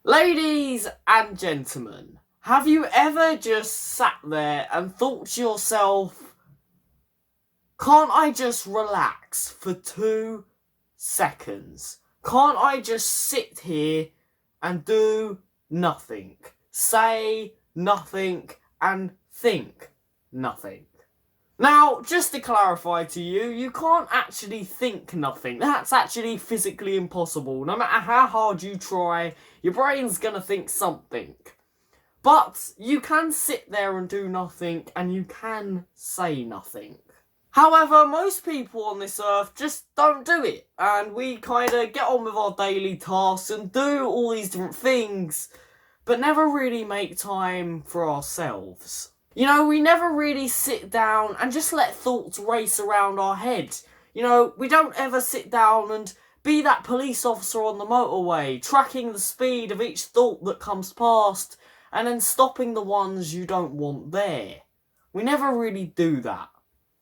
Ladies and gentlemen, have you ever just sat there and thought to yourself, can't I just relax for 2 seconds? Can't I just sit here and do nothing? Say nothing and think nothing. Now, just to clarify to you, you can't actually think nothing. That's actually physically impossible. No matter how hard you try, your brain's gonna think something. But you can sit there and do nothing, and you can say nothing. However, most people on this earth just don't do it. And we kind of get on with our daily tasks and do all these different things, but never really make time for ourselves. You know, we never really sit down and just let thoughts race around our head. You know, we don't ever sit down and be that police officer on the motorway, tracking the speed of each thought that comes past, and then stopping the ones you don't want there. We never really do that.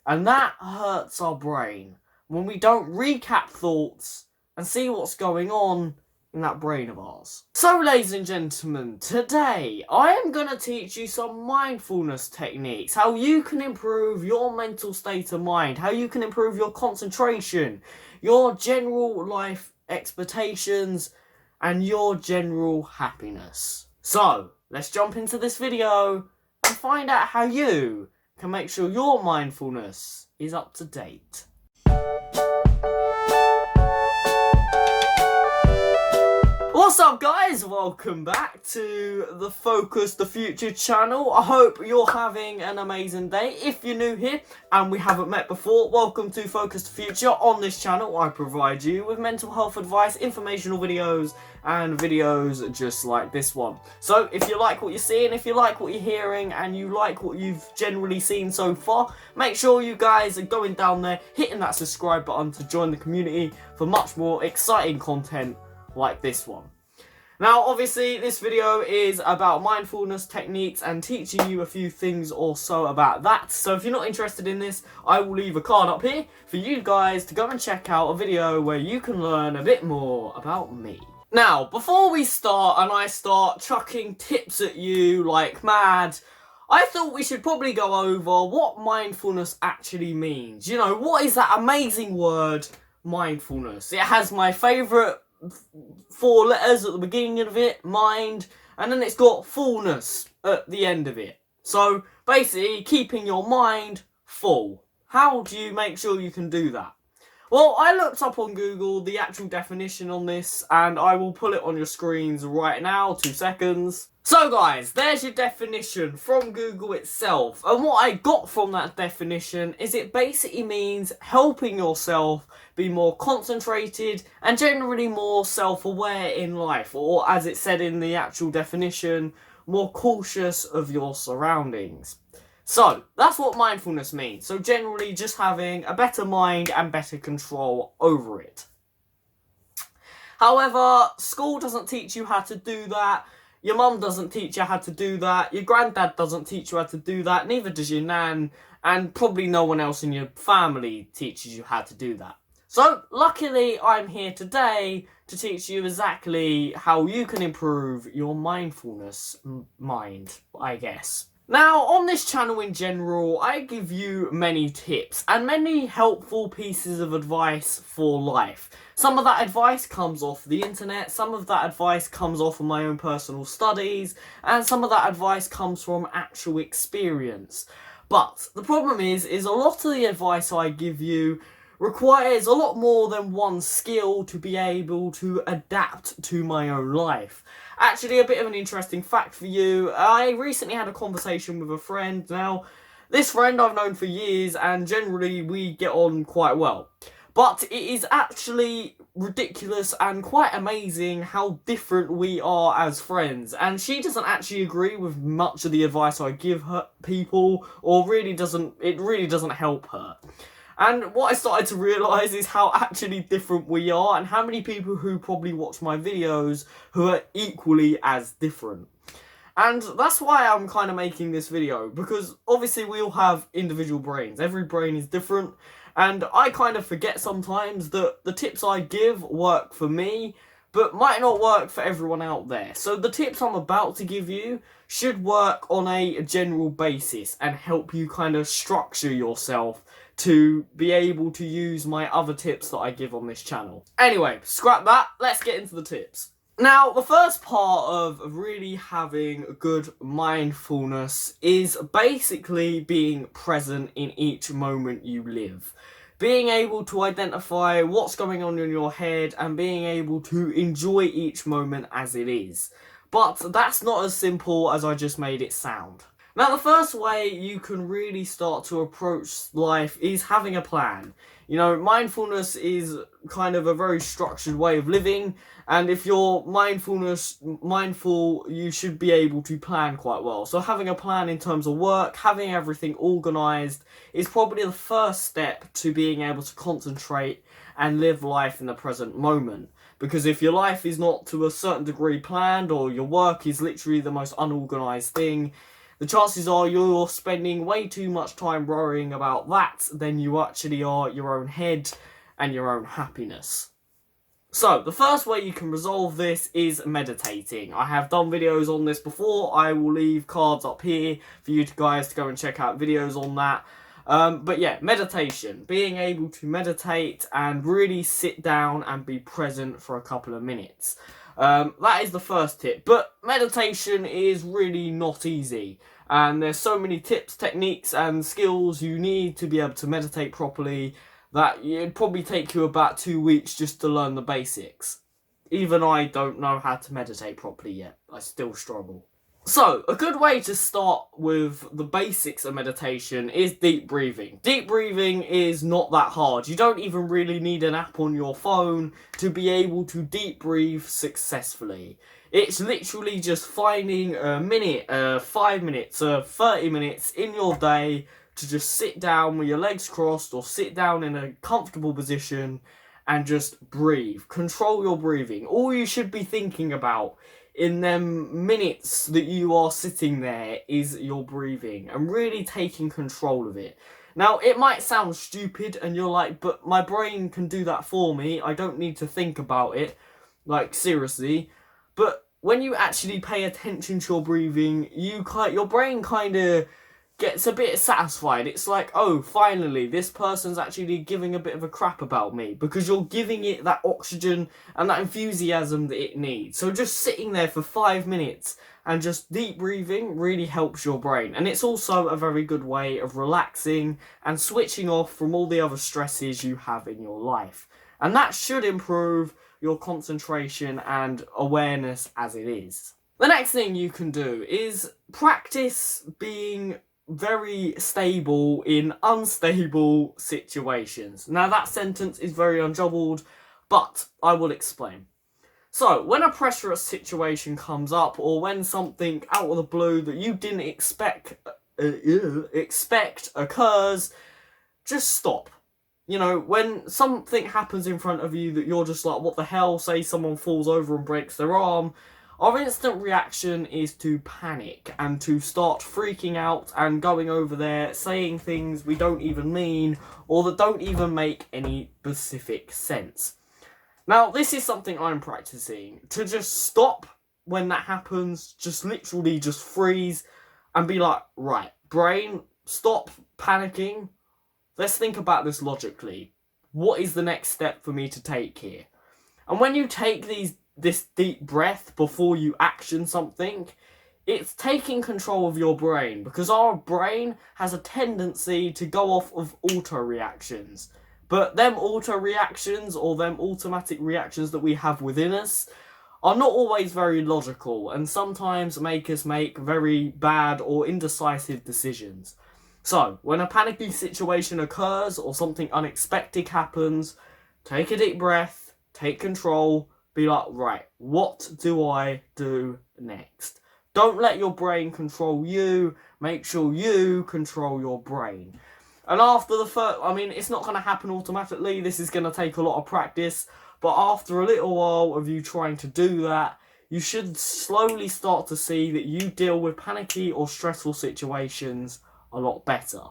And that hurts our brain, when we don't recap thoughts and see what's going on in that brain of ours. So, ladies and gentlemen, today I am going to teach you some mindfulness techniques, how you can improve your mental state of mind, how you can improve your concentration, your general life expectations, and your general happiness. So, let's jump into this video and find out how you can make sure your mindfulness is up to date. What's up, guys? Welcome back to the Focus the Future channel. I hope you're having an amazing day. If you're new here and we haven't met before, welcome to Focus the Future. On this channel, I provide you with mental health advice, informational videos, and videos just like this one. So if you like what you're seeing, if you like what you're hearing, and you like what you've generally seen so far, make sure you guys are going down there, hitting that subscribe button to join the community for much more exciting content like this one. Now, obviously, this video is about mindfulness techniques and teaching you a few things or so about that. So if you're not interested in this, I will leave a card up here for you guys to go and check out a video where you can learn a bit more about me. Now, before we start and I start chucking tips at you like mad, I thought we should probably go over what mindfulness actually means. You know, what is that amazing word, mindfulness? It has my favourite 4 letters at the beginning of it, mind, and then it's got fullness at the end of it. So basically, keeping your mind full. How do you make sure you can do that? Well, I looked up on Google the actual definition on this, and I will pull it on your screens right now, 2 seconds. So guys, there's your definition from Google itself, and what I got from that definition is it basically means helping yourself be more concentrated and generally more self-aware in life, or as it said in the actual definition, more cautious of your surroundings. So, that's what mindfulness means. So generally just having a better mind and better control over it. However, school doesn't teach you how to do that. Your mum doesn't teach you how to do that. Your granddad doesn't teach you how to do that. Neither does your nan. And probably no one else in your family teaches you how to do that. So, luckily, I'm here today to teach you exactly how you can improve your mindfulness mind, I guess. Now, on this channel in general, I give you many tips and many helpful pieces of advice for life. Some of that advice comes off the internet, some of that advice comes off of my own personal studies, and some of that advice comes from actual experience. But the problem is a lot of the advice I give you requires a lot more than one skill to be able to adapt to my own life. Actually, a bit of an interesting fact for you, I recently had a conversation with a friend. Now, this friend I've known for years and generally we get on quite well. But it is actually ridiculous and quite amazing how different we are as friends. And she doesn't actually agree with much of the advice I give her people, or it really doesn't help her. And what I started to realise is how actually different we are, and how many people who probably watch my videos who are equally as different. And that's why I'm kind of making this video, because obviously we all have individual brains. Every brain is different, and I kind of forget sometimes that the tips I give work for me, but might not work for everyone out there. So the tips I'm about to give you should work on a general basis and help you kind of structure yourself to be able to use my other tips that I give on this channel. Anyway, scrap that, let's get into the tips. Now, the first part of really having good mindfulness is basically being present in each moment you live. Being able to identify what's going on in your head and being able to enjoy each moment as it is. But that's not as simple as I just made it sound. Now, the first way you can really start to approach life is having a plan. You know, mindfulness is kind of a very structured way of living, and if you're mindful, you should be able to plan quite well. So having a plan in terms of work, having everything organised is probably the first step to being able to concentrate and live life in the present moment. Because if your life is not to a certain degree planned, or your work is literally the most unorganised thing, the chances are you're spending way too much time worrying about that than you actually are your own head and your own happiness. So, the first way you can resolve this is meditating. I have done videos on this before. I will leave cards up here for you guys to go and check out videos on that. But yeah, meditation. Being able to meditate and really sit down and be present for a couple of minutes. That is the first tip, but meditation is really not easy, and there's so many tips, techniques and skills you need to be able to meditate properly that it'd probably take you about 2 weeks just to learn the basics. Even I don't know how to meditate properly yet. I still struggle. So, a good way to start with the basics of meditation is deep breathing. Deep breathing is not that hard. You don't even really need an app on your phone to be able to deep breathe successfully. It's literally just finding a minute, 5 minutes, 30 minutes in your day to just sit down with your legs crossed or sit down in a comfortable position and just breathe. Control your breathing. All you should be thinking about in them minutes that you are sitting there is your breathing and really taking control of it. Now, it might sound stupid and you're like, but my brain can do that for me. I don't need to think about it. Like, seriously. But when you actually pay attention to your breathing, your brain kind of gets a bit satisfied. It's like, oh, finally, this person's actually giving a bit of a crap about me, because you're giving it that oxygen and that enthusiasm that it needs. So just sitting there for 5 minutes and just deep breathing really helps your brain. And it's also a very good way of relaxing and switching off from all the other stresses you have in your life. And that should improve your concentration and awareness as it is. The next thing you can do is practice being very stable in unstable situations. Now, that sentence is very unjumbled, but I will explain. So, when a pressurous situation comes up, or when something out of the blue that you didn't expect occurs, just stop. You know, when something happens in front of you that you're just like, what the hell, say someone falls over and breaks their arm, our instant reaction is to panic and to start freaking out and going over there, saying things we don't even mean or that don't even make any specific sense. Now, this is something I'm practicing, to just stop when that happens, just literally just freeze and be like, right, brain, stop panicking. Let's think about this logically. What is the next step for me to take here? And when you take this deep breath before you action something, it's taking control of your brain, because our brain has a tendency to go off of auto reactions. But them auto reactions, or them automatic reactions that we have within us, are not always very logical and sometimes make us make very bad or indecisive decisions. So, when a panicky situation occurs or something unexpected happens, take a deep breath, take control, be like, right, what do I do next? Don't let your brain control you. Make sure you control your brain. And after the first, it's not going to happen automatically. This is going to take a lot of practice. But after a little while of you trying to do that, you should slowly start to see that you deal with panicky or stressful situations a lot better.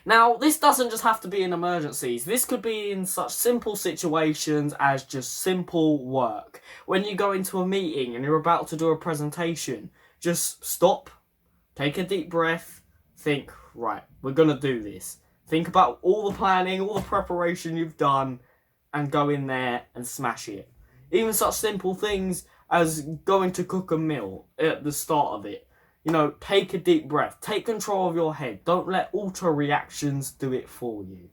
Now, this doesn't just have to be in emergencies. This could be in such simple situations as just simple work. When you go into a meeting and you're about to do a presentation, just stop, take a deep breath, think, right, we're going to do this. Think about all the planning, all the preparation you've done, and go in there and smash it. Even such simple things as going to cook a meal at the start of it. You know, take a deep breath. Take control of your head. Don't let auto reactions do it for you.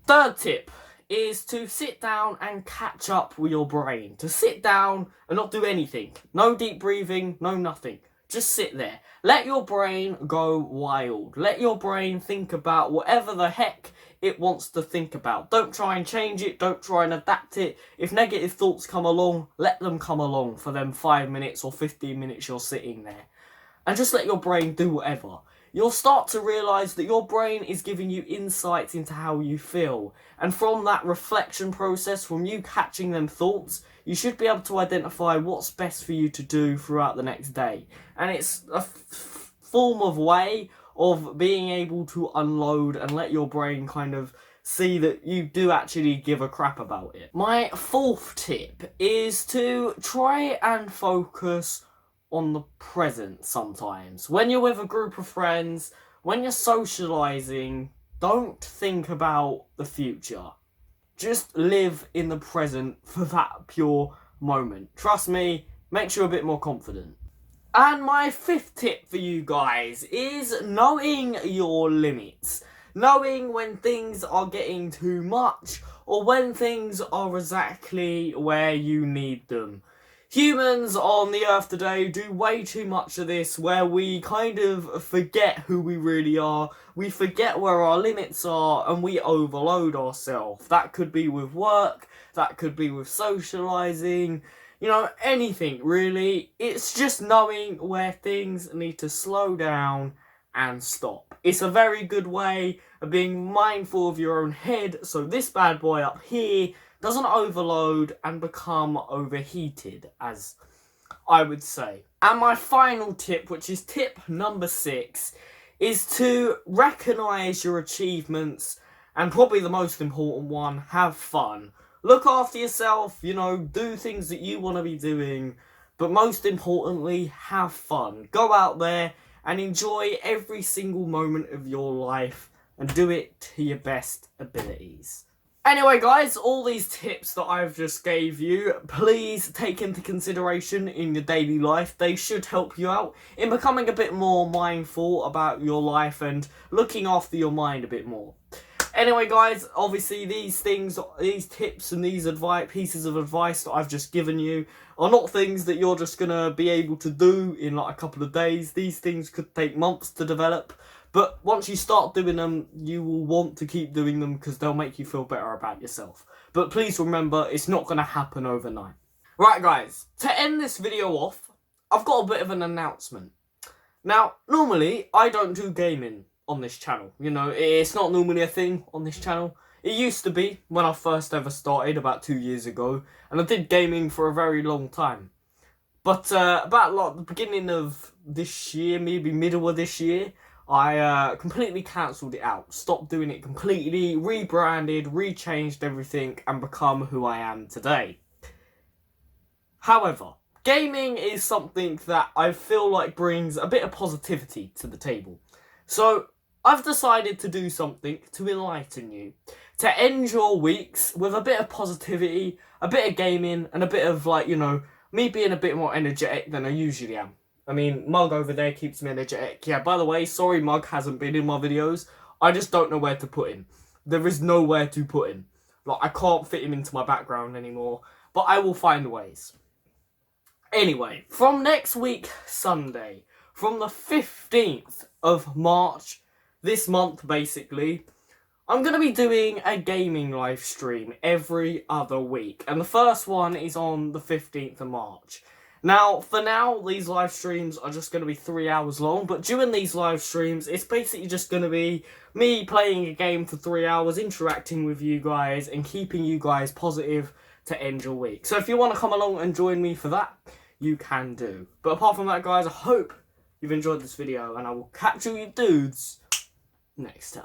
Third tip is to sit down and catch up with your brain. To sit down and not do anything. No deep breathing, no nothing. Just sit there. Let your brain go wild. Let your brain think about whatever the heck it wants to think about. Don't try and change it. Don't try and adapt it. If negative thoughts come along, let them come along for them 5 minutes or 15 minutes you're sitting there. And just let your brain do whatever. You'll start to realise that your brain is giving you insights into how you feel. And from that reflection process, from you catching them thoughts, you should be able to identify what's best for you to do throughout the next day. And it's a form of way of being able to unload and let your brain kind of see that you do actually give a crap about it. My fourth tip is to try and focus on the present sometimes. When you're with a group of friends, when you're socialising, don't think about the future. Just live in the present for that pure moment. Trust me, makes you a bit more confident. And my fifth tip for you guys is knowing your limits. Knowing when things are getting too much or when things are exactly where you need them. Humans on the earth today do way too much of this where we kind of forget who we really are, we forget where our limits are, and we overload ourselves. That could be with work, that could be with socialising, you know, anything really. It's just knowing where things need to slow down and stop. It's a very good way of being mindful of your own head, so this bad boy up here doesn't overload and become overheated, as I would say. And my final tip, which is tip number 6, is to recognise your achievements, and probably the most important one, have fun. Look after yourself, you know, do things that you want to be doing, but most importantly, have fun. Go out there and enjoy every single moment of your life and do it to your best abilities. Anyway guys, all these tips that I've just gave you, please take into consideration in your daily life. They should help you out in becoming a bit more mindful about your life and looking after your mind a bit more. Anyway guys, obviously these things, these tips and these pieces of advice that I've just given you are not things that you're just going to be able to do in like a couple of days. These things could take months to develop. But once you start doing them, you will want to keep doing them because they'll make you feel better about yourself. But please remember, it's not going to happen overnight. Right guys, to end this video off, I've got a bit of an announcement. Now, normally, I don't do gaming on this channel. You know, it's not normally a thing on this channel. It used to be when I first ever started about 2 years ago. And I did gaming for a very long time. But about like the beginning of this year, maybe middle of this year, I completely cancelled it out, stopped doing it completely, rebranded, rechanged everything, and become who I am today. However, gaming is something that I feel like brings a bit of positivity to the table. So, I've decided to do something to enlighten you, to end your weeks with a bit of positivity, a bit of gaming, and a bit of, like, you know, me being a bit more energetic than I usually am. I mean, Mug over there keeps me energetic. Yeah, by the way, sorry Mug hasn't been in my videos. I just don't know where to put him. There is nowhere to put him. Like, I can't fit him into my background anymore. But I will find ways. Anyway, from next week, Sunday, from the 15th of March, this month basically, I'm going to be doing a gaming live stream every other week. And the first one is on the 15th of March. Now, for now, these live streams are just going to be 3 hours long, but during these live streams, it's basically just going to be me playing a game for 3 hours, interacting with you guys, and keeping you guys positive to end your week. So if you want to come along and join me for that, you can do. But apart from that, guys, I hope you've enjoyed this video, and I will catch you dudes next time.